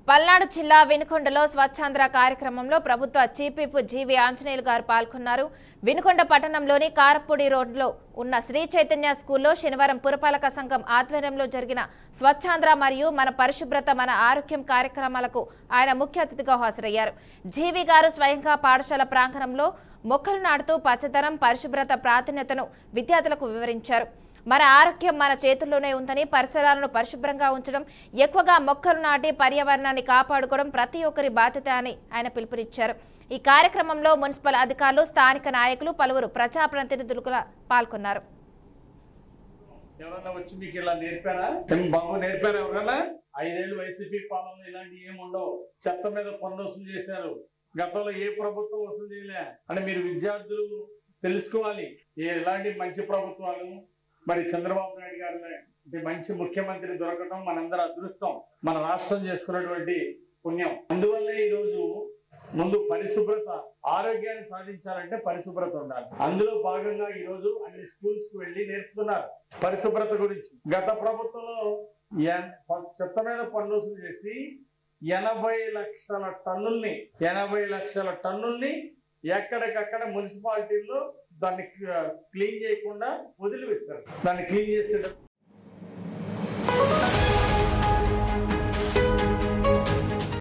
పల్నాడు జిల్లా వినుకొండలో స్వచ్ఛాంధ్ర కార్యక్రమంలో ప్రభుత్వ చీఫ్ విప్ జీవి ఆంజనేయులు గారు పాల్గొన్నారు. వినుకొండ పట్టణంలోని కారపూడి రోడ్లో ఉన్న శ్రీ చైతన్య స్కూల్లో శనివారం పురపాలక సంఘం ఆధ్వర్యంలో జరిగిన స్వచ్ఛాంధ్ర మరియు మన పరిశుభ్రత మన ఆరోగ్యం కార్యక్రమాలకు ఆయన ముఖ్య అతిథిగా హాజరయ్యారు. జీవి గారు స్వయంగా పాఠశాల ప్రాంగణంలో మొక్కలు నాటుతూ పచ్చదనం పరిశుభ్రత ప్రాధాన్యతను విద్యార్థులకు వివరించారు. మన ఆరోగ్యం మన చేతుల్లోనే ఉందని, పరిసరాలను పరిశుభ్రంగా ఉంచడం, ఎక్కువగా మొక్కలు నాటి పర్యావరణాన్ని కాపాడుకోవడం ప్రతి ఒక్కరి బాధ్యత అని ఆయన పిలుపునిచ్చారు. ఈ కార్యక్రమంలో మున్సిపల్ అధికారులు, స్థానిక నాయకులు, పలువురు ప్రజాప్రతినిధులు పాల్గొన్నారు. ఎవరన్నా వచ్చి మీకు ఇలా నేర్పారా? బాబు నేర్పారా? ఎవరన్నా 5 ఏళ్ళు వైసీపీ పాలనలో ఇలాంటి ఏముండవు. చెత్త మీద పన్ను వసూలు చేశారు. గతంలో ఏ ప్రభుత్వం వసూలు చేయలే అంటే మీరు విద్యార్థులు తెలుసుకోవాలి. ఎలాంటి మంచి ప్రభుత్వాలు మరి చంద్రబాబు నాయుడు గారు అంటే మంచి ముఖ్యమంత్రి దొరకడం మనందరి అదృష్టం, మన రాష్ట్రం చేసుకున్నటువంటి పుణ్యం. అందువల్ల ఈ రోజు ముందు పరిశుభ్రత, ఆరోగ్యాన్ని సాధించాలంటే పరిశుభ్రత ఉండాలి. అందులో భాగంగా ఈ రోజు అన్ని స్కూల్స్ కు వెళ్ళి నేర్పుతున్నారు పరిశుభ్రత గురించి. గత ప్రభుత్వంలో చెత్త మీద పన్ను వసూలు చేసి 80 లక్షల టన్నుల్ని ఎక్కడికక్కడ మున్సిపాలిటీల్లో దాన్ని క్లీన్ చేయకుండా వదిలివేస్తారు. దాన్ని క్లీన్ చేసేటప్పుడు